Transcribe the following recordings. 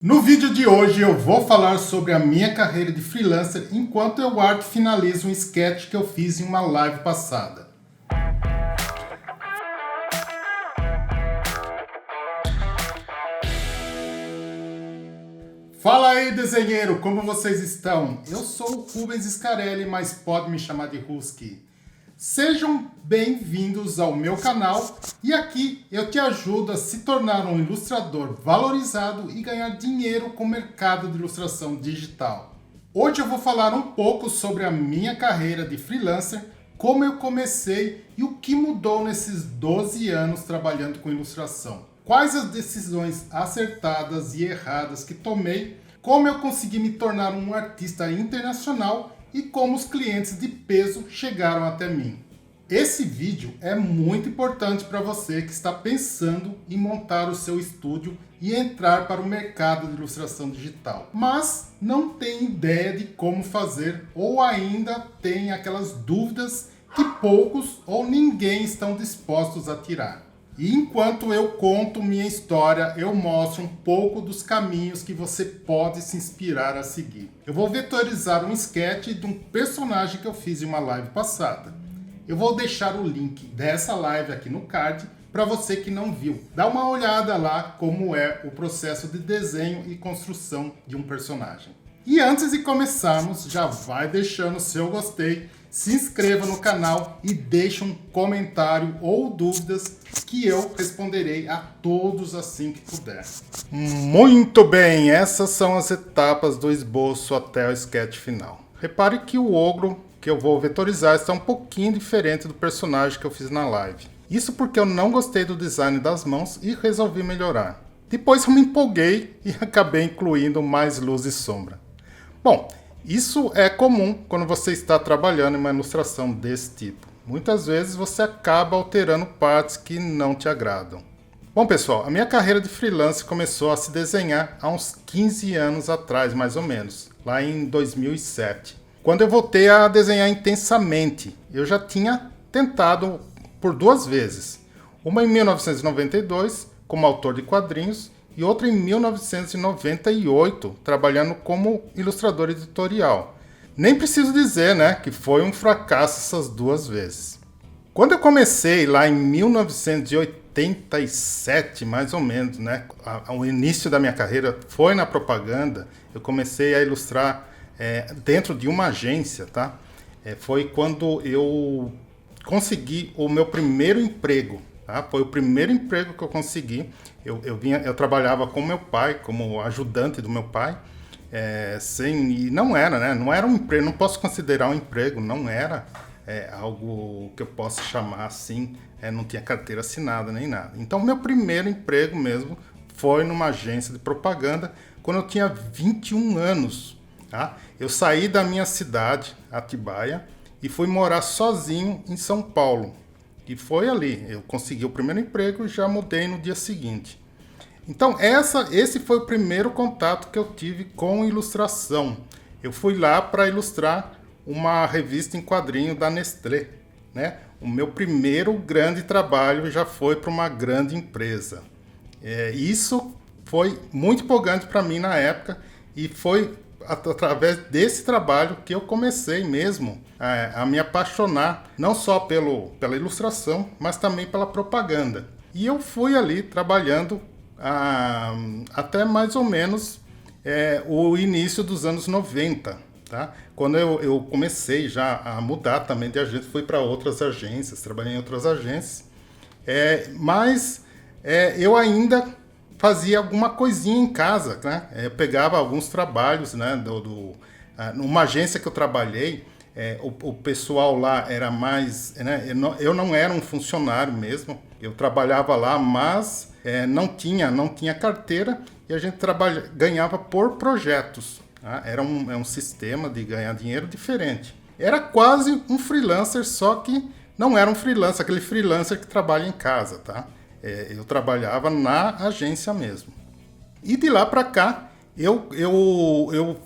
No vídeo de hoje eu vou falar sobre a minha carreira de freelancer enquanto eu arte finalizo um sketch que eu fiz em uma live passada. Fala aí, desenheiro, como vocês estão? Eu sou o Rubens Scarelli, mas pode me chamar de Husky. Sejam bem-vindos ao meu canal e aqui eu te ajudo a se tornar um ilustrador valorizado e ganhar dinheiro com o mercado de ilustração digital. Hoje eu vou falar um pouco sobre a minha carreira de freelancer, como eu comecei e o que mudou nesses 12 anos trabalhando com ilustração. Quais as decisões acertadas e erradas que tomei, como eu consegui me tornar um artista internacional e como os clientes de peso chegaram até mim. Esse vídeo é muito importante para você que está pensando em montar o seu estúdio e entrar para o mercado de ilustração digital, mas não tem ideia de como fazer ou ainda tem aquelas dúvidas que poucos ou ninguém estão dispostos a tirar. E enquanto eu conto minha história, eu mostro um pouco dos caminhos que você pode se inspirar a seguir. Eu vou vetorizar um sketch de um personagem que eu fiz em uma live passada. Eu vou deixar o link dessa live aqui no card para você que não viu. Dá uma olhada lá como é o processo de desenho e construção de um personagem. E antes de começarmos, já vai deixando o seu gostei, se inscreva no canal e deixe um comentário ou dúvidas que eu responderei a todos assim que puder. Muito bem, essas são as etapas do esboço até o sketch final. Repare que o ogro que eu vou vetorizar está um pouquinho diferente do personagem que eu fiz na live. Isso porque eu não gostei do design das mãos e resolvi melhorar. Depois eu me empolguei e acabei incluindo mais luz e sombra. Bom, isso é comum quando você está trabalhando em uma ilustração desse tipo. Muitas vezes você acaba alterando partes que não te agradam. Bom pessoal, a minha carreira de freelance começou a se desenhar há uns 15 anos atrás, mais ou menos, lá em 2007. Quando eu voltei a desenhar intensamente, eu já tinha tentado por 2 vezes. Uma em 1992, como autor de quadrinhos, e outra em 1998, trabalhando como ilustrador editorial. Nem preciso dizer, né, que foi um fracasso essas 2 vezes. Quando eu comecei lá em 1987, mais ou menos, né, o início da minha carreira foi na propaganda, eu comecei a ilustrar dentro de uma agência, tá? Foi quando eu consegui o meu primeiro emprego. Tá? Foi o primeiro emprego que eu consegui. Eu trabalhava com meu pai, como ajudante do meu pai, e não era, né? Não era um emprego, não posso considerar um emprego, não era algo que eu possa chamar assim, não tinha carteira assinada nem nada. Então, meu primeiro emprego mesmo foi numa agência de propaganda, quando eu tinha 21 anos. Tá? Eu saí da minha cidade, Atibaia, e fui morar sozinho em São Paulo. E foi ali, eu consegui o primeiro emprego e já mudei no dia seguinte. Então esse foi o primeiro contato que eu tive com ilustração. Eu fui lá para ilustrar uma revista em quadrinho da Nestlé. Né? O meu primeiro grande trabalho já foi para uma grande empresa. Isso foi muito empolgante para mim na época e foi através desse trabalho que eu comecei mesmo a me apaixonar, não só pela ilustração, mas também pela propaganda. E eu fui ali trabalhando até mais ou menos o início dos anos 90. Tá? Quando eu comecei já a mudar também de agência, fui para outras agências, trabalhei em outras agências, mas eu ainda fazia alguma coisinha em casa, né? Eu pegava alguns trabalhos, né? Numa agência que eu trabalhei, o pessoal lá era mais, né? Eu não era um funcionário mesmo, eu trabalhava lá, mas não tinha carteira e a gente ganhava por projetos. Tá? Era um sistema de ganhar dinheiro diferente. Era quase um freelancer, só que não era um freelancer, aquele freelancer que trabalha em casa, tá? Eu trabalhava na agência mesmo. E de lá para cá, eu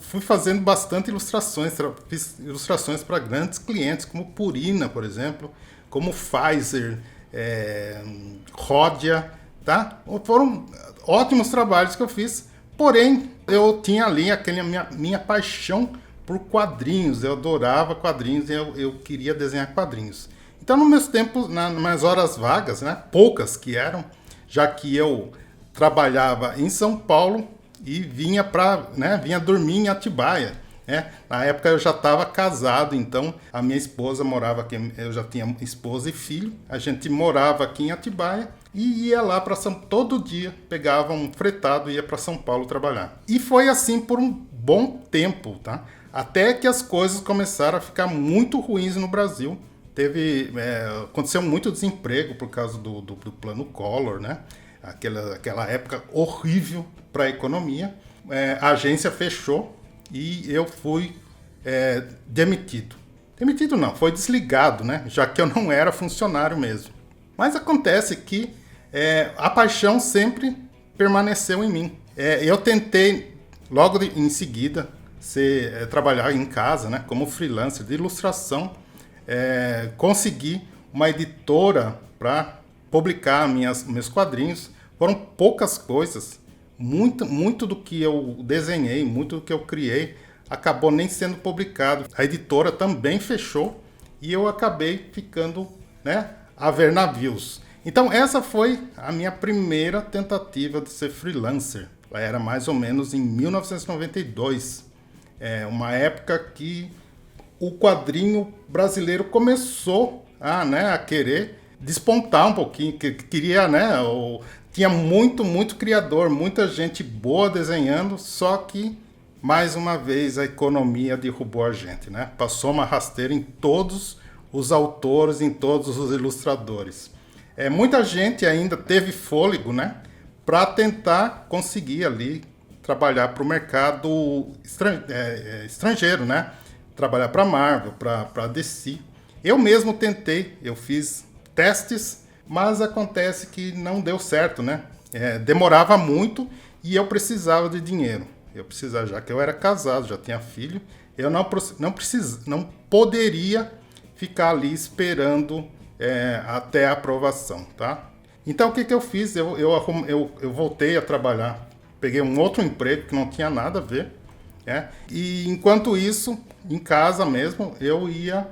fui fazendo bastante ilustrações. Fiz ilustrações para grandes clientes, como Purina, por exemplo, como Pfizer, Rodia. Tá? Foram ótimos trabalhos que eu fiz Porém, eu tinha ali aquela minha paixão por quadrinhos. Eu adorava quadrinhos e eu queria desenhar quadrinhos. Então, nos meus tempos, nas minhas horas vagas, né, poucas que eram, já que eu trabalhava em São Paulo e vinha dormir em Atibaia. Né? Na época eu já estava casado, então a minha esposa morava aqui, eu já tinha esposa e filho, a gente morava aqui em Atibaia e ia lá para todo dia, pegava um fretado e ia para São Paulo trabalhar. E foi assim por um bom tempo, tá? Até que as coisas começaram a ficar muito ruins no Brasil. Aconteceu muito desemprego por causa do plano Collor, né? Aquela época horrível para a economia. A agência fechou e eu fui demitido. Demitido não, foi desligado, né? Já que eu não era funcionário mesmo. Mas acontece que a paixão sempre permaneceu em mim. Eu tentei, logo em seguida, trabalhar em casa, né? Como freelancer de ilustração. Consegui uma editora para publicar meus quadrinhos. Foram poucas coisas. Muito do que eu desenhei, muito do que eu criei, acabou nem sendo publicado. A editora também fechou e eu acabei ficando, né, a ver navios. Então essa foi a minha primeira tentativa de ser freelancer. Era mais ou menos em 1992. Uma época que o quadrinho brasileiro começou a querer despontar um pouquinho, que queria, né? Tinha muito criador, muita gente boa desenhando, só que, mais uma vez, a economia derrubou a gente, né? Passou uma rasteira em todos os autores, em todos os ilustradores. Muita gente ainda teve fôlego, né? Para tentar conseguir ali trabalhar para o mercado estrangeiro, né? Trabalhar para Marvel, para DC. Eu mesmo tentei, eu fiz testes, mas acontece que não deu certo, né? Demorava muito e eu precisava de dinheiro. Eu precisava, já que eu era casado, já tinha filho, eu não poderia ficar ali esperando até a aprovação, tá? Então o que eu fiz? Eu voltei a trabalhar, peguei um outro emprego que não tinha nada a ver, e enquanto isso, em casa mesmo, eu ia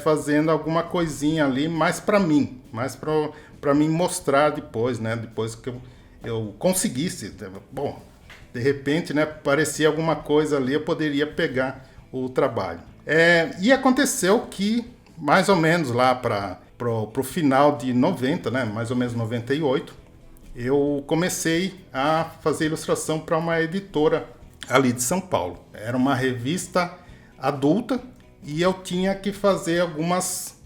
fazendo alguma coisinha ali, mais para mim, mais para mim mostrar depois, né? Depois que eu conseguisse. Bom, de repente, né, parecia alguma coisa ali, eu poderia pegar o trabalho. E aconteceu que, mais ou menos lá para o final de 90, né, mais ou menos 98, eu comecei a fazer ilustração para uma editora ali de São Paulo. Era uma revista adulta e eu tinha que fazer algumas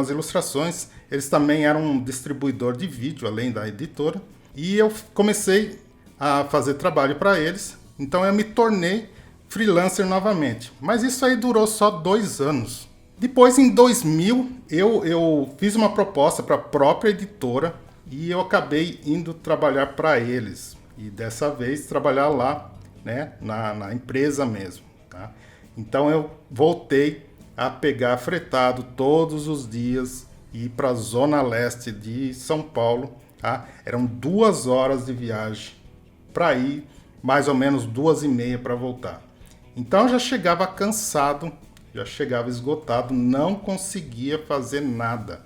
ilustrações. Eles também eram um distribuidor de vídeo, além da editora. E eu comecei a fazer trabalho para eles. Então eu me tornei freelancer novamente. Mas isso aí durou só 2 anos. Depois, em 2000, eu fiz uma proposta para a própria editora e eu acabei indo trabalhar para eles. E dessa vez trabalhar lá, né, na empresa mesmo. Tá? Então eu voltei a pegar fretado todos os dias e ir para a zona leste de São Paulo. Tá? Eram 2 horas de viagem para ir, mais ou menos 2h30 para voltar. Então eu já chegava cansado, já chegava esgotado, não conseguia fazer nada.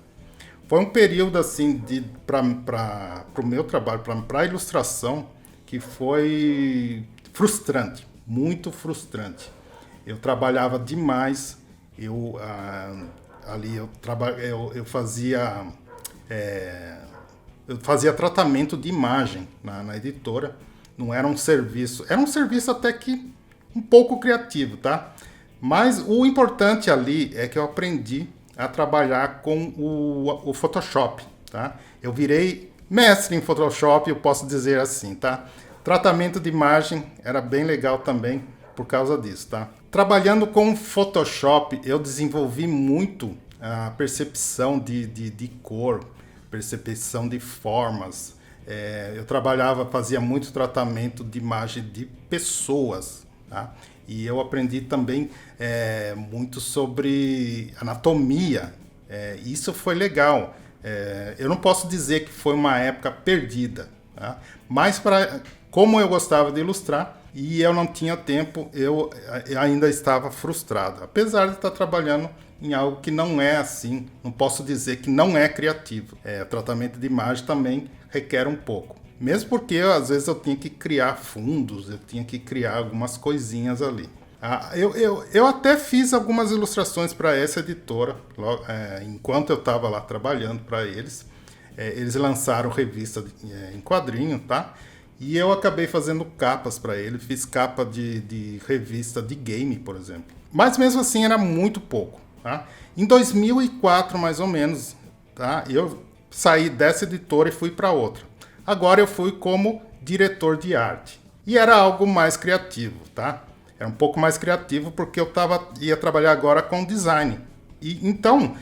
Foi um período assim para o meu trabalho, para a ilustração, que foi frustrante, muito frustrante. Eu trabalhava demais, eu fazia tratamento de imagem na editora. Não era um serviço até que um pouco criativo, tá? Mas o importante ali é que eu aprendi a trabalhar com o Photoshop, tá? Eu virei mestre em Photoshop, eu posso dizer assim, tá? Tratamento de imagem era bem legal também por causa disso, tá? Trabalhando com Photoshop, eu desenvolvi muito a percepção de cor, percepção de formas. Eu fazia muito tratamento de imagem de pessoas, tá? E eu aprendi também muito sobre anatomia. Isso foi legal. Eu não posso dizer que foi uma época perdida. tá? Mas como eu gostava de ilustrar e eu não tinha tempo, eu ainda estava frustrado. Apesar de estar trabalhando em algo que não é assim, não posso dizer que não é criativo. O tratamento de imagem também requer um pouco. Mesmo porque às vezes eu tinha que criar fundos, eu tinha que criar algumas coisinhas ali. Eu até fiz algumas ilustrações para essa editora, enquanto eu estava lá trabalhando para eles. Eles lançaram revista em quadrinho, tá? E eu acabei fazendo capas para eles, fiz capa de revista de game, por exemplo. Mas mesmo assim era muito pouco, tá? Em 2004, mais ou menos, tá? Eu saí dessa editora e fui para outra. Agora eu fui como diretor de arte. E era algo mais criativo, tá? Era um pouco mais criativo porque eu ia trabalhar agora com design. E então,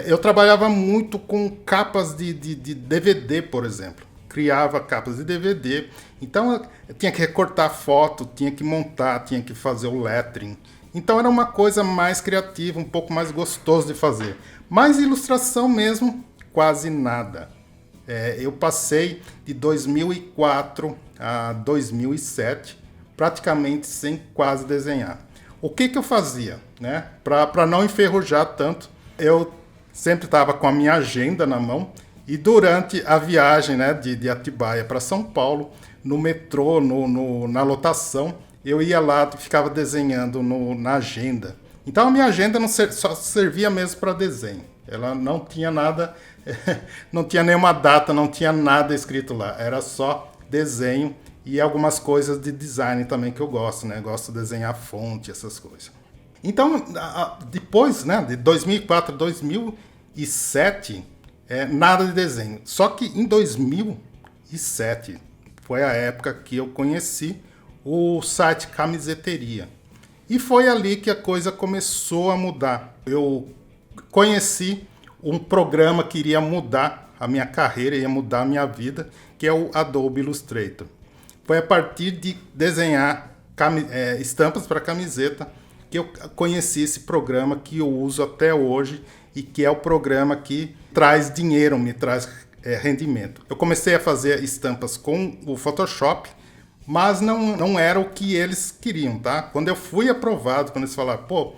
eu trabalhava muito com capas de DVD, por exemplo. Criava capas de DVD. Então, eu tinha que recortar foto, tinha que montar, tinha que fazer o lettering. Então, era uma coisa mais criativa, um pouco mais gostoso de fazer. Mas ilustração mesmo, quase nada. Eu passei de 2004 a 2007 praticamente sem quase desenhar. O que eu fazia, né? Para não enferrujar tanto, eu sempre estava com a minha agenda na mão e durante a viagem, né, de Atibaia para São Paulo, no metrô, na lotação, eu ia lá e ficava desenhando na agenda. Então a minha agenda só servia mesmo para desenho. Ela não tinha nada, não tinha nenhuma data, não tinha nada escrito lá. Era só desenho e algumas coisas de design também que eu gosto, né? Eu gosto de desenhar fonte, essas coisas. Então, depois, né, de 2004 a 2007, nada de desenho. Só que em 2007 foi a época que eu conheci o site Camiseteria. E foi ali que a coisa começou a mudar. Eu conheci um programa que iria mudar a minha carreira, ia mudar a minha vida, que é o Adobe Illustrator. Foi a partir de desenhar estampas para camiseta que eu conheci esse programa que eu uso até hoje e que é o programa que traz dinheiro, me traz rendimento. Eu comecei a fazer estampas com o Photoshop, mas não era o que eles queriam, tá? Quando eu fui aprovado, quando eles falaram, pô,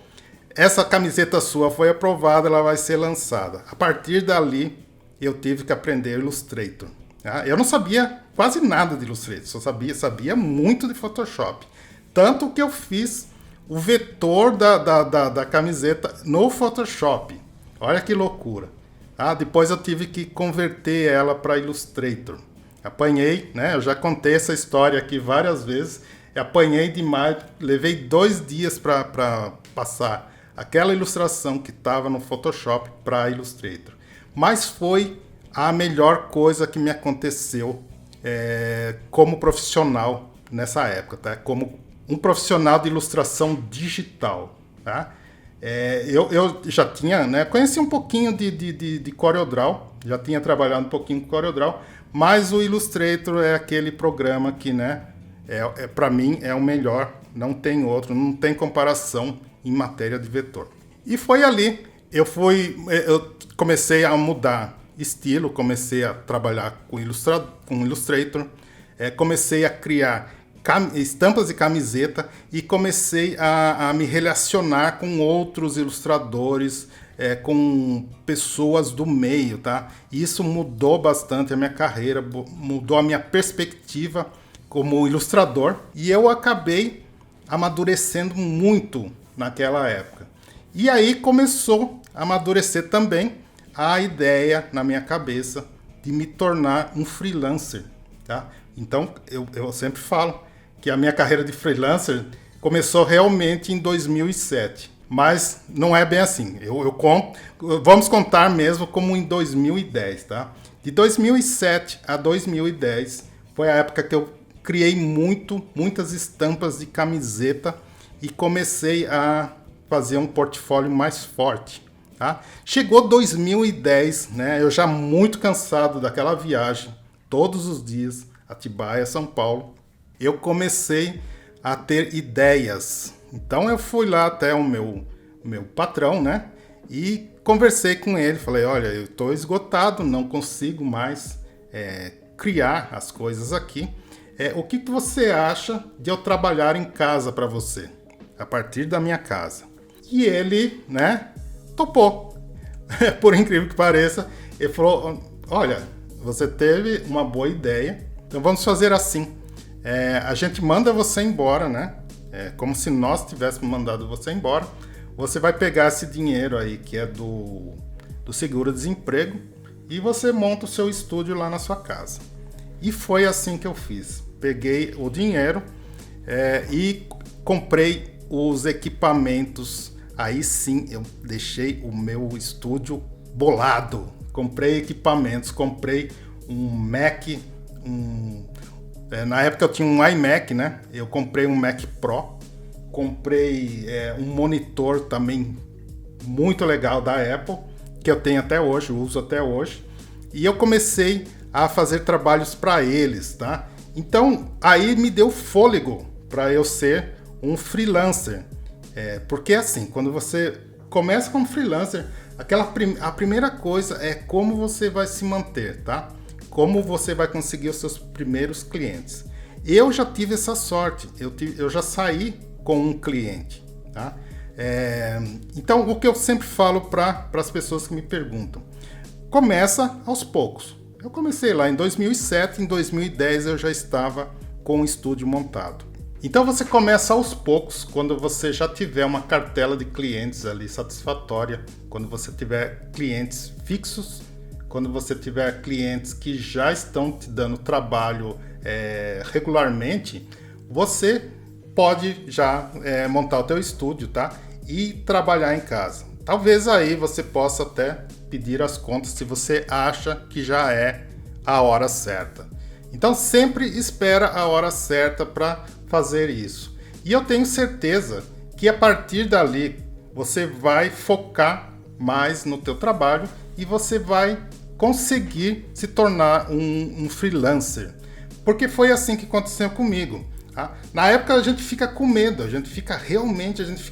essa camiseta sua foi aprovada, ela vai ser lançada. A partir dali, eu tive que aprender Illustrator. Tá? Eu não sabia quase nada de Illustrator, só sabia muito de Photoshop. Tanto que eu fiz o vetor da camiseta no Photoshop. Olha que loucura. Depois eu tive que converter ela para Illustrator. Apanhei, né? Eu já contei essa história aqui várias vezes. Apanhei demais, levei 2 dias para passar aquela ilustração que estava no Photoshop para Illustrator. Mas foi a melhor coisa que me aconteceu como profissional nessa época, tá? Como um profissional de ilustração digital, tá? Eu já tinha, né, conheci um pouquinho de CorelDRAW, já tinha trabalhado um pouquinho com CorelDRAW, mas o Illustrator é aquele programa que, né, para mim é o melhor, não tem outro, não tem comparação em matéria de vetor. E foi ali, eu comecei a mudar estilo, comecei a trabalhar com Illustrator, comecei a criar estampas de camiseta e comecei a me relacionar com outros ilustradores, com pessoas do meio, tá? E isso mudou bastante a minha carreira, mudou a minha perspectiva como ilustrador e eu acabei amadurecendo muito naquela época. E aí começou a amadurecer também a ideia na minha cabeça de me tornar um freelancer, tá? Então eu sempre falo que a minha carreira de freelancer começou realmente em 2007, mas não é bem assim. Vamos contar mesmo como em 2010, tá? De 2007 a 2010 foi a época que eu criei muitas estampas de camiseta e comecei a fazer um portfólio mais forte, tá? Chegou 2010, né? Eu já muito cansado daquela viagem, todos os dias, Atibaia, São Paulo, eu comecei a ter ideias. Então eu fui lá até o meu patrão, né? E conversei com ele, falei, olha, eu estou esgotado, não consigo mais criar as coisas aqui. O que você acha de eu trabalhar em casa para você, a partir da minha casa? E ele, né, topou. Por incrível que pareça, ele falou, olha, você teve uma boa ideia, então vamos fazer assim. A gente manda você embora, né? Como se nós tivéssemos mandado você embora. Você vai pegar esse dinheiro aí, que é do seguro-desemprego, e você monta o seu estúdio lá na sua casa. E foi assim que eu fiz. Peguei o dinheiro e comprei os equipamentos. Aí sim, eu deixei o meu estúdio bolado. Comprei equipamentos, comprei um Mac, na época eu tinha um iMac, né? Eu comprei um Mac Pro, comprei um monitor também muito legal da Apple, que eu tenho até hoje, uso até hoje. E eu comecei a fazer trabalhos para eles, tá? Então, aí me deu fôlego para eu ser um freelancer. Porque assim, quando você começa como freelancer, a primeira coisa é como você vai se manter, tá? Como você vai conseguir os seus primeiros clientes. Eu já tive essa sorte, eu já saí com um cliente, tá? Então, o que eu sempre falo para as pessoas que me perguntam, começa aos poucos. Eu comecei lá em 2007, em 2010 eu já estava com o estúdio montado. Então você começa aos poucos, quando você já tiver uma cartela de clientes ali satisfatória, quando você tiver clientes fixos, quando você tiver clientes que já estão te dando trabalho regularmente, você pode já montar o teu estúdio, tá? E trabalhar em casa. Talvez aí você possa até pedir as contas se você acha que já é a hora certa. Então sempre espera a hora certa para fazer isso. E eu tenho certeza que a partir dali você vai focar mais no teu trabalho e você vai conseguir se tornar um freelancer. Porque foi assim que aconteceu comigo. Tá? Na época a gente fica com medo, a gente fica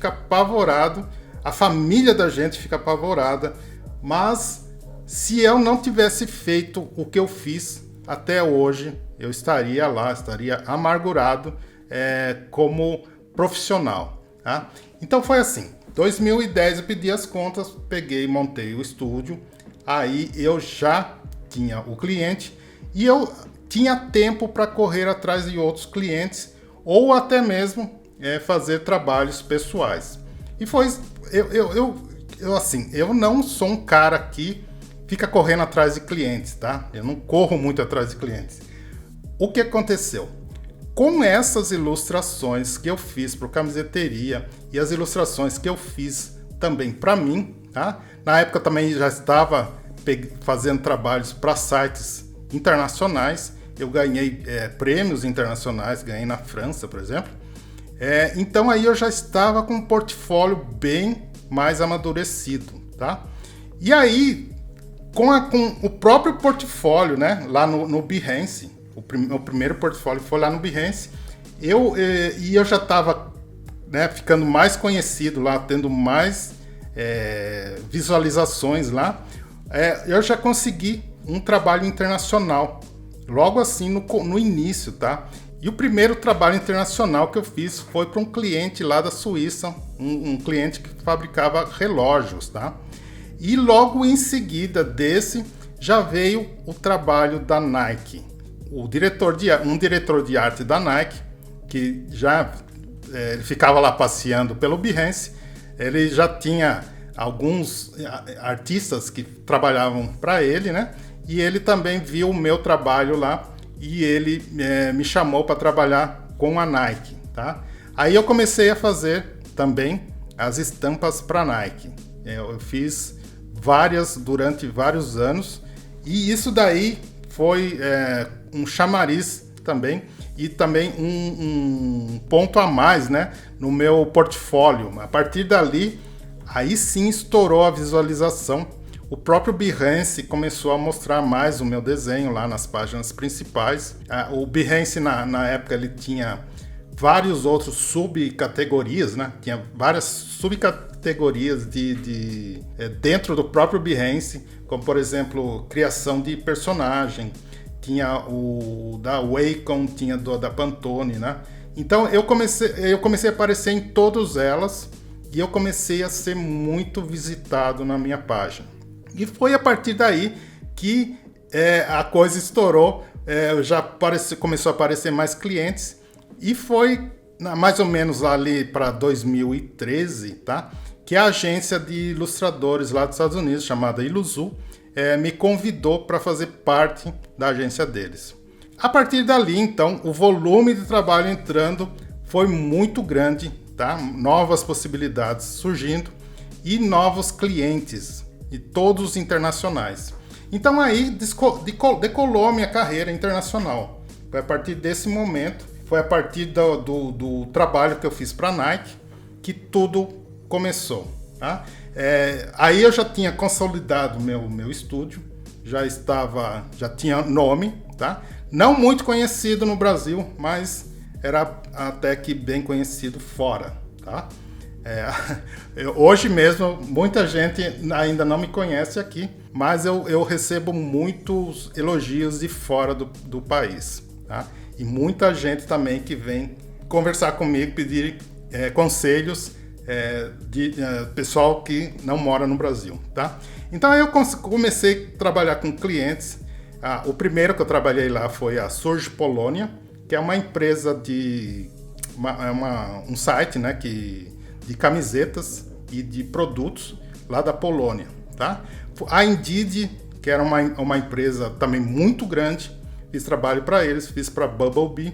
apavorado, a família da gente fica apavorada, mas se eu não tivesse feito o que eu fiz até hoje, eu estaria amargurado como profissional. Tá? Então foi assim, 2010 eu pedi as contas, peguei, montei o estúdio, aí eu já tinha o cliente e eu tinha tempo para correr atrás de outros clientes ou até mesmo fazer trabalhos pessoais. E foi, eu não sou um cara que fica correndo atrás de clientes, tá? Eu não corro muito atrás de clientes. O que aconteceu? Com essas ilustrações que eu fiz para o Camiseteria e as ilustrações que eu fiz também para mim, tá? Na época eu também já estava fazendo trabalhos para sites internacionais. Eu ganhei prêmios internacionais, ganhei na França, por exemplo. Então aí eu já estava com um portfólio bem mais amadurecido, tá? E aí, com o próprio portfólio, né, lá no Behance, o primeiro portfólio foi lá no Behance, eu já estava ficando mais conhecido lá, tendo mais visualizações lá, eu já consegui um trabalho internacional, logo assim no início, tá? E o primeiro trabalho internacional que eu fiz foi para um cliente lá da Suíça, um cliente que fabricava relógios, tá? E logo em seguida desse já veio o trabalho da Nike. Um diretor de arte da Nike, que já ele ficava lá passeando pelo Behance, ele já tinha alguns artistas que trabalhavam para ele, né? E ele também viu o meu trabalho lá e ele me chamou para trabalhar com a Nike, tá? Aí eu comecei a fazer também as estampas para a Nike. Eu fiz várias durante vários anos e isso daí foi um chamariz também e também um ponto a mais, né, no meu portfólio. A partir dali, aí sim estourou a visualização. O próprio Behance começou a mostrar mais o meu desenho lá nas páginas principais. O Behance, na época, ele tinha vários outros subcategorias, né? Tinha várias subcategorias dentro do próprio Behance, como, por exemplo, criação de personagem, tinha o da Wacom, tinha da Pantone, né? Então eu comecei a aparecer em todas elas e eu comecei a ser muito visitado na minha página. E foi a partir daí que a coisa estourou, começou a aparecer mais clientes e foi mais ou menos ali para 2013, tá? Que a agência de ilustradores lá dos Estados Unidos, chamada Iluzu, me convidou para fazer parte da agência deles. A partir dali, então, o volume de trabalho entrando foi muito grande, tá? Novas possibilidades surgindo e novos clientes, e todos internacionais. Então aí decolou a minha carreira internacional. Foi a partir desse momento, foi a partir do trabalho que eu fiz para a Nike, que tudo começou. Tá? Aí eu já tinha consolidado meu estúdio, já tinha nome, tá? Não muito conhecido no Brasil, mas era até que bem conhecido fora. Tá? Hoje mesmo, muita gente ainda não me conhece aqui, mas eu recebo muitos elogios de fora do país. Tá? E muita gente também que vem conversar comigo, pedir conselhos de pessoal que não mora no Brasil. Tá? Então eu comecei a trabalhar com clientes. O primeiro que eu trabalhei lá foi a Surge Polônia, que é uma empresa um site, né, de camisetas e de produtos lá da Polônia. Tá? A Indeed, que era uma empresa também muito grande, fiz trabalho para eles, fiz para Bumblebee,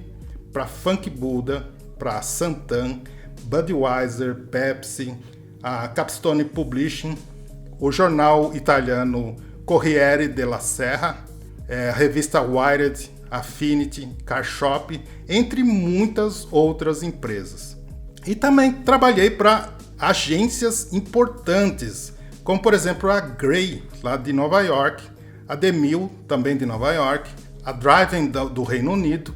para Funk Buddha, para Santan, Budweiser, Pepsi, a Capstone Publishing, o jornal italiano Corriere della Sera, a revista Wired, Affinity, CarShop, entre muitas outras empresas. E também trabalhei para agências importantes, como por exemplo a Grey, lá de Nova York, a DeMille, também de Nova York, a Driven do Reino Unido,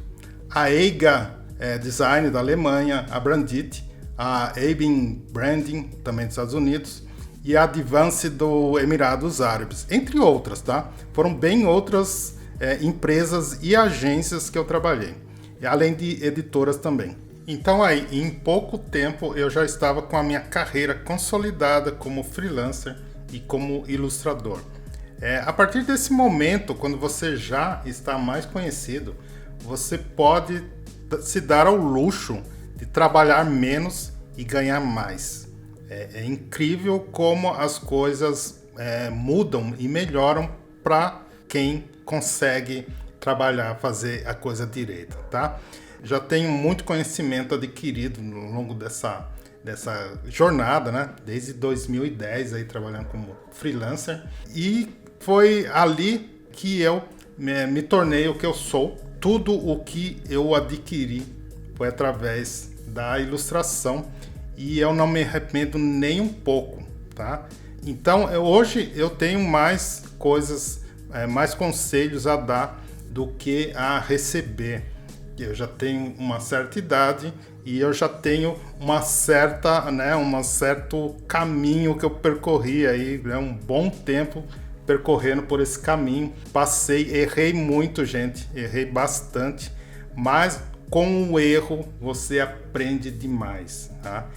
a EIGA Design da Alemanha, a Brandit, a Abin Branding, também dos Estados Unidos, e a Advance do Emirados Árabes, entre outras, tá? Foram bem outras empresas e agências que eu trabalhei, além de editoras também. Então aí, em pouco tempo, eu já estava com a minha carreira consolidada como freelancer e como ilustrador. A partir desse momento, quando você já está mais conhecido, você pode se dar ao luxo de trabalhar menos e ganhar mais. É incrível como as coisas mudam e melhoram para quem consegue trabalhar, fazer a coisa direita, tá? Já tenho muito conhecimento adquirido ao longo dessa jornada, né? Desde 2010 aí trabalhando como freelancer, e foi ali que eu me tornei o que eu sou. Tudo o que eu adquiri foi através da ilustração e eu não me arrependo nem um pouco, tá? Então hoje eu tenho mais coisas, mais conselhos a dar do que a receber. Eu já tenho uma certa idade e eu já tenho um certo caminho que eu percorri aí, né, um bom tempo percorrendo por esse caminho. Errei muito, gente, errei bastante, mas com o erro você aprende demais, tá?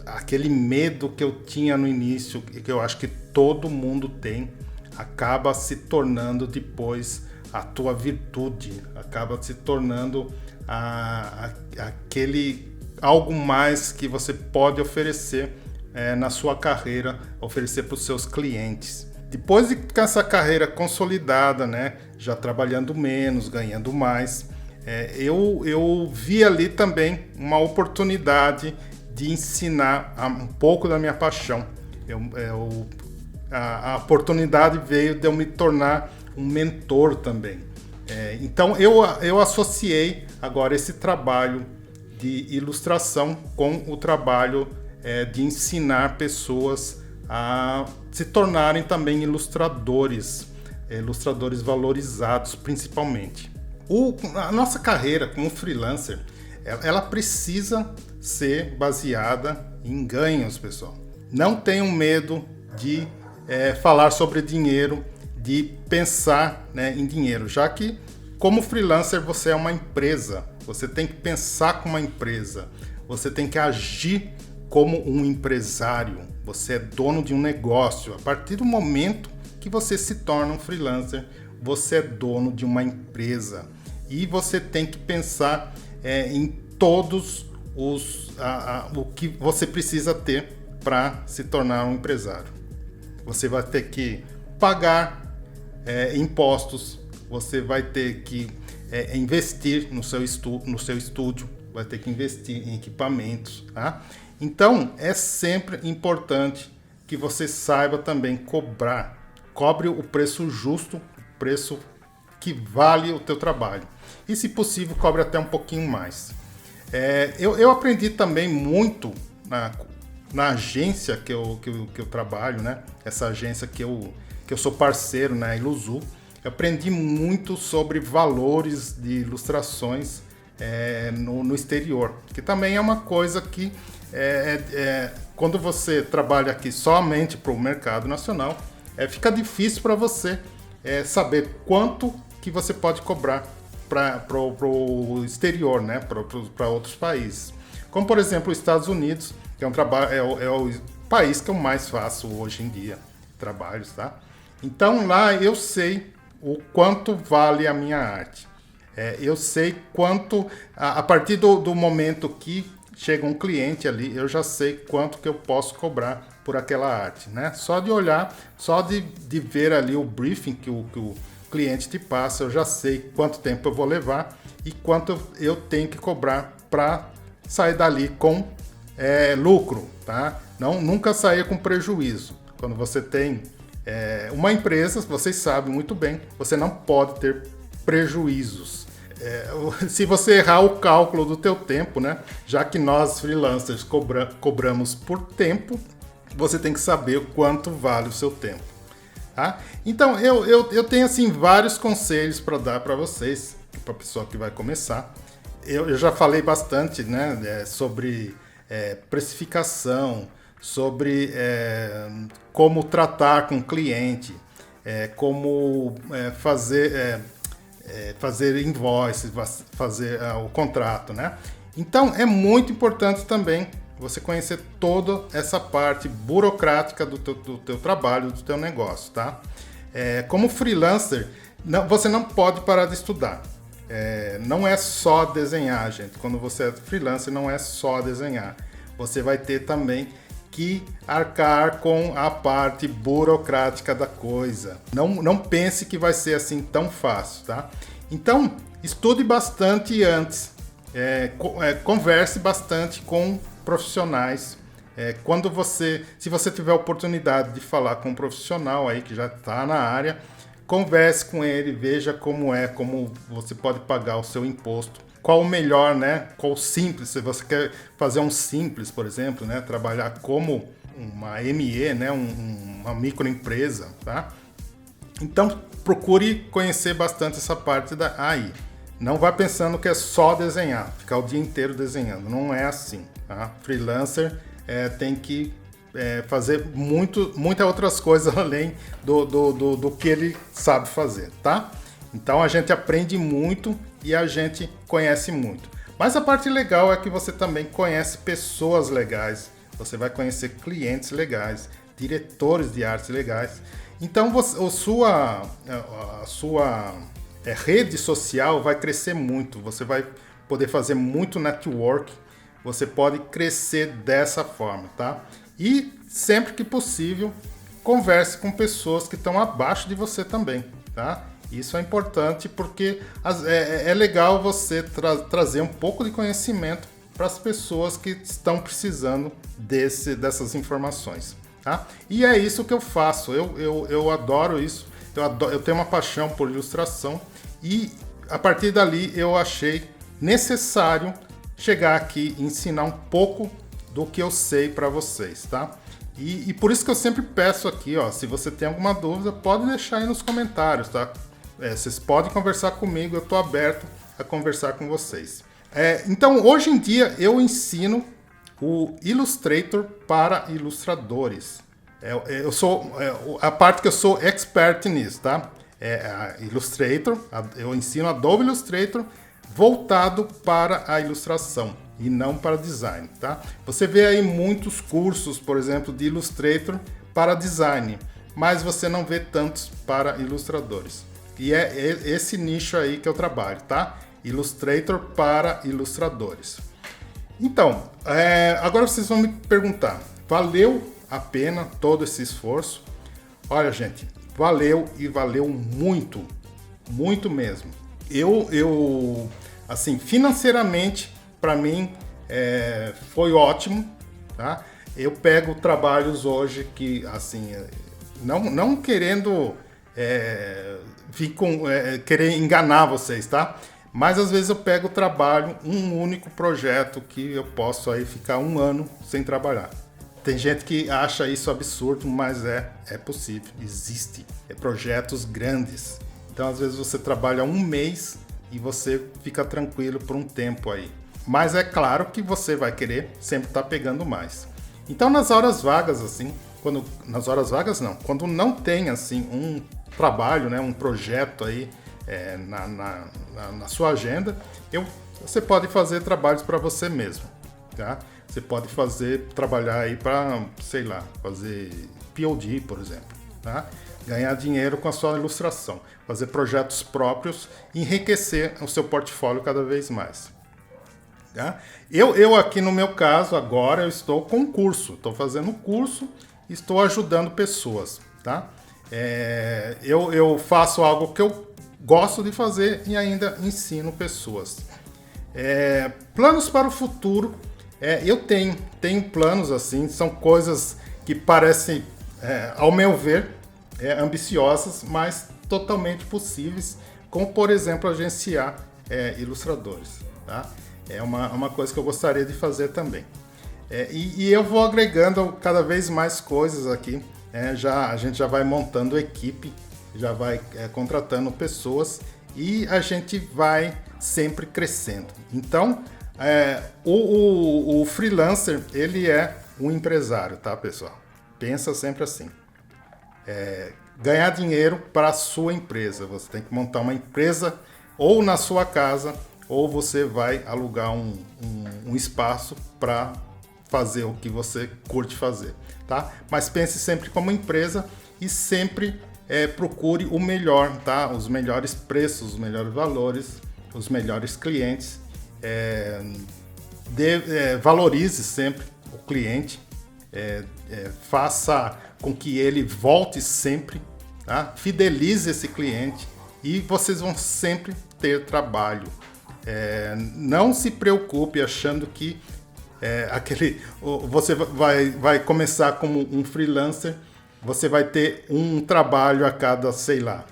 Aquele medo que eu tinha no início, que eu acho que todo mundo tem, acaba se tornando depois a tua virtude, acaba se tornando aquele algo mais que você pode oferecer na sua carreira, oferecer para os seus clientes. Depois de com essa carreira consolidada, né, já trabalhando menos, ganhando mais, eu vi ali também uma oportunidade de ensinar um pouco da minha paixão. A oportunidade veio de eu me tornar um mentor também. Então eu associei agora esse trabalho de ilustração com o trabalho de ensinar pessoas a se tornarem também ilustradores valorizados principalmente. A nossa carreira como freelancer, ela precisa ser baseada em ganhos, pessoal. Não tenham medo de falar sobre dinheiro, de pensar, né, em dinheiro, já que como freelancer você é uma empresa, você tem que pensar como uma empresa, você tem que agir como um empresário, você é dono de um negócio. A partir do momento que você se torna um freelancer, você é dono de uma empresa e você tem que pensar em todos o que você precisa ter para se tornar um empresário. Você vai ter que pagar impostos, você vai ter que investir no seu estúdio, vai ter que investir em equipamentos, tá? Então, é sempre importante que você saiba também cobrar. Cobre o preço justo, o preço que vale o teu trabalho. E, se possível, cobre até um pouquinho mais. Eu aprendi também muito na agência que eu trabalho, né? Essa agência que eu sou parceiro, né? Iluzu. Eu aprendi muito sobre valores de ilustrações no exterior, que também é uma coisa que quando você trabalha aqui somente para o mercado nacional, fica difícil para você saber quanto que você pode cobrar para o exterior, né? Para outros países. Como, por exemplo, os Estados Unidos, que é o país que eu mais faço hoje em dia, trabalhos, tá? Então lá eu sei o quanto vale a minha arte. Eu sei quanto, a partir do momento que chega um cliente ali, eu já sei quanto que eu posso cobrar por aquela arte, né? Só de olhar, só de ver ali o briefing que o cliente te passa, eu já sei quanto tempo eu vou levar e quanto eu tenho que cobrar para sair dali com lucro, tá? Nunca sair com prejuízo. Quando você tem uma empresa, vocês sabem muito bem, você não pode ter prejuízos. Se você errar o cálculo do teu tempo, né? Já que nós freelancers cobramos por tempo, você tem que saber o quanto vale o seu tempo, tá? Então eu tenho assim vários conselhos para dar para vocês, para a pessoa que vai começar. Eu já falei bastante, né? Sobre precificação, sobre como tratar com o cliente, como fazer invoices, fazer o contrato, né? Então é muito importante também você conhecer toda essa parte burocrática do teu trabalho, do teu negócio, tá? Como freelancer, você não pode parar de estudar. Não é só desenhar, gente. Quando você é freelancer, não é só desenhar. Você vai ter também que arcar com a parte burocrática da coisa. Não pense que vai ser assim tão fácil, tá? Então, estude bastante antes. Converse bastante com profissionais. Se você tiver a oportunidade de falar com um profissional aí que já está na área, converse com ele, veja como você pode pagar o seu imposto. Qual o melhor, né? Qual o simples? Se você quer fazer um simples, por exemplo, né? Trabalhar como uma ME, né? Uma microempresa, tá? Então, procure conhecer bastante essa parte da AI. Não vá pensando que é só desenhar, ficar o dia inteiro desenhando. Não é assim, tá? Freelancer tem que fazer muitas outras coisas além do que ele sabe fazer, tá? Então a gente aprende muito e a gente conhece muito. Mas a parte legal é que você também conhece pessoas legais, você vai conhecer clientes legais, diretores de arte legais. Então a sua rede social vai crescer muito, você vai poder fazer muito network, você pode crescer dessa forma, tá? E sempre que possível, converse com pessoas que estão abaixo de você também, tá? Isso é importante porque é legal você trazer um pouco de conhecimento para as pessoas que estão precisando dessas informações, tá? E é isso que eu faço, eu adoro isso, eu tenho uma paixão por ilustração e a partir dali eu achei necessário chegar aqui e ensinar um pouco do que eu sei para vocês, tá? E por isso que eu sempre peço aqui, ó, se você tem alguma dúvida, pode deixar aí nos comentários, tá? Vocês podem conversar comigo, eu estou aberto a conversar com vocês. Então, hoje em dia, eu ensino o Illustrator para ilustradores. Eu sou a parte que eu sou expert nisso, tá? É a Illustrator, eu ensino Adobe Illustrator voltado para a ilustração e não para design, tá? Você vê aí muitos cursos, por exemplo, de Illustrator para design, mas você não vê tantos para ilustradores. E é esse nicho aí que eu trabalho, tá? Illustrator para ilustradores. Então, agora vocês vão me perguntar, valeu a pena todo esse esforço? Olha, gente, valeu e valeu muito, muito mesmo. Eu assim, financeiramente, para mim, foi ótimo, tá? Eu pego trabalhos hoje que, assim, não querendo querer enganar vocês, tá? Mas às vezes eu pego o trabalho, um único projeto que eu posso aí ficar 1 ano sem trabalhar. Tem gente que acha isso absurdo, mas é possível, existe. Projetos grandes. Então às vezes você trabalha 1 mês e você fica tranquilo por um tempo aí. Mas é claro que você vai querer sempre estar pegando mais. Então nas horas vagas, assim, quando não tem assim um trabalho, né, um projeto aí na sua agenda, você pode fazer trabalhos para você mesmo, tá? Você pode trabalhar aí para, sei lá, fazer POD, por exemplo, tá? Ganhar dinheiro com a sua ilustração, fazer projetos próprios, enriquecer o seu portfólio cada vez mais. Tá? Eu aqui no meu caso, agora eu estou com um curso, estou fazendo um curso, estou ajudando pessoas, tá? Eu faço algo que eu gosto de fazer e ainda ensino pessoas. Planos para o futuro, eu tenho planos assim, são coisas que parecem, ao meu ver, ambiciosas, mas totalmente possíveis, como por exemplo agenciar ilustradores, tá? É uma coisa que eu gostaria de fazer também. E eu vou agregando cada vez mais coisas aqui. A gente já vai montando equipe, já vai contratando pessoas e a gente vai sempre crescendo. Então, o freelancer, ele é um empresário, tá, pessoal? Pensa sempre assim. Ganhar dinheiro para a sua empresa. Você tem que montar uma empresa ou na sua casa, ou você vai alugar um espaço para fazer o que você curte fazer, tá? Mas pense sempre como empresa e sempre procure o melhor, tá? Os melhores preços, os melhores valores, os melhores clientes. Valorize sempre o cliente, faça com que ele volte sempre, tá? Fidelize esse cliente e vocês vão sempre ter trabalho. Não se preocupe achando que você vai começar como um freelancer, você vai ter um trabalho a cada, sei lá,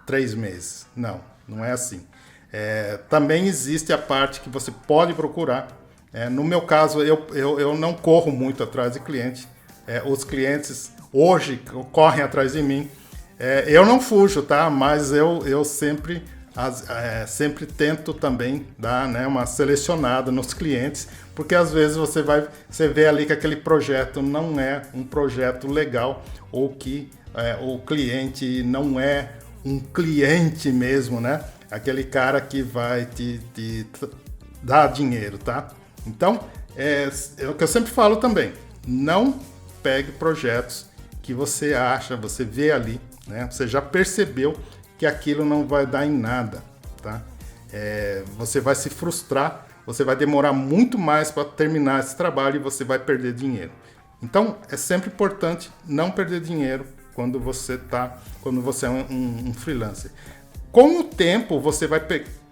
3 meses. Não é assim. Também existe a parte que você pode procurar. No meu caso, eu não corro muito atrás de cliente. Os clientes hoje correm atrás de mim. Eu não fujo, tá? Mas eu sempre tento também dar, né, uma selecionada nos clientes, porque às vezes você vê ali que aquele projeto não é um projeto legal, ou que o cliente não é um cliente mesmo, né? Aquele cara que vai te dar dinheiro, tá? Então, é o que eu sempre falo também, não pegue projetos que você vê ali, né? Você já percebeu que aquilo não vai dar em nada, tá? Você vai se frustrar, você vai demorar muito mais para terminar esse trabalho e você vai perder dinheiro. Então, é sempre importante não perder dinheiro quando você é um freelancer. Com o tempo, você vai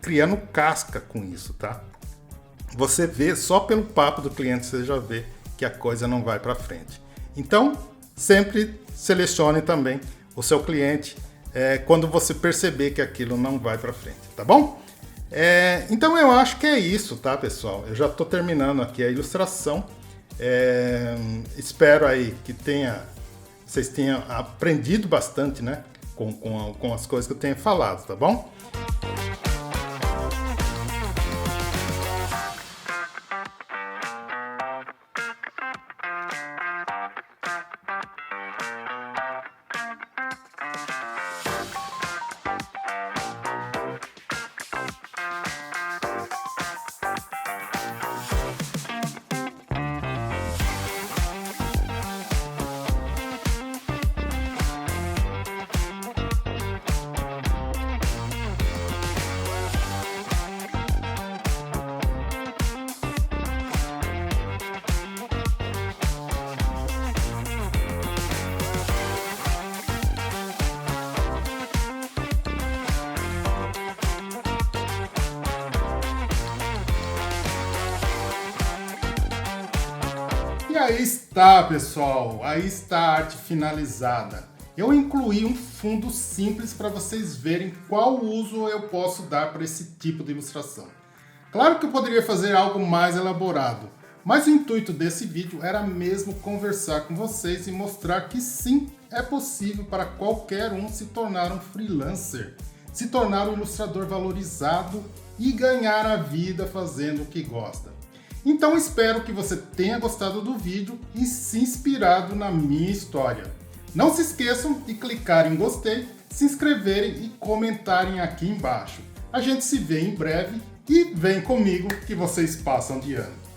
criando casca com isso, tá? Você vê, só pelo papo do cliente, você já vê que a coisa não vai para frente. Então, sempre selecione também o seu cliente quando você perceber que aquilo não vai para frente, tá bom? Então eu acho que é isso, tá, pessoal? Eu já estou terminando aqui a ilustração. Espero aí que vocês tenham aprendido bastante, né, com as coisas que eu tenho falado, tá bom? E aí está, pessoal, aí está a arte finalizada. Eu incluí um fundo simples para vocês verem qual uso eu posso dar para esse tipo de ilustração. Claro que eu poderia fazer algo mais elaborado, mas o intuito desse vídeo era mesmo conversar com vocês e mostrar que sim, é possível para qualquer um se tornar um freelancer, se tornar um ilustrador valorizado e ganhar a vida fazendo o que gosta. Então espero que você tenha gostado do vídeo e se inspirado na minha história. Não se esqueçam de clicar em gostei, se inscreverem e comentarem aqui embaixo. A gente se vê em breve e vem comigo que vocês passam de ano.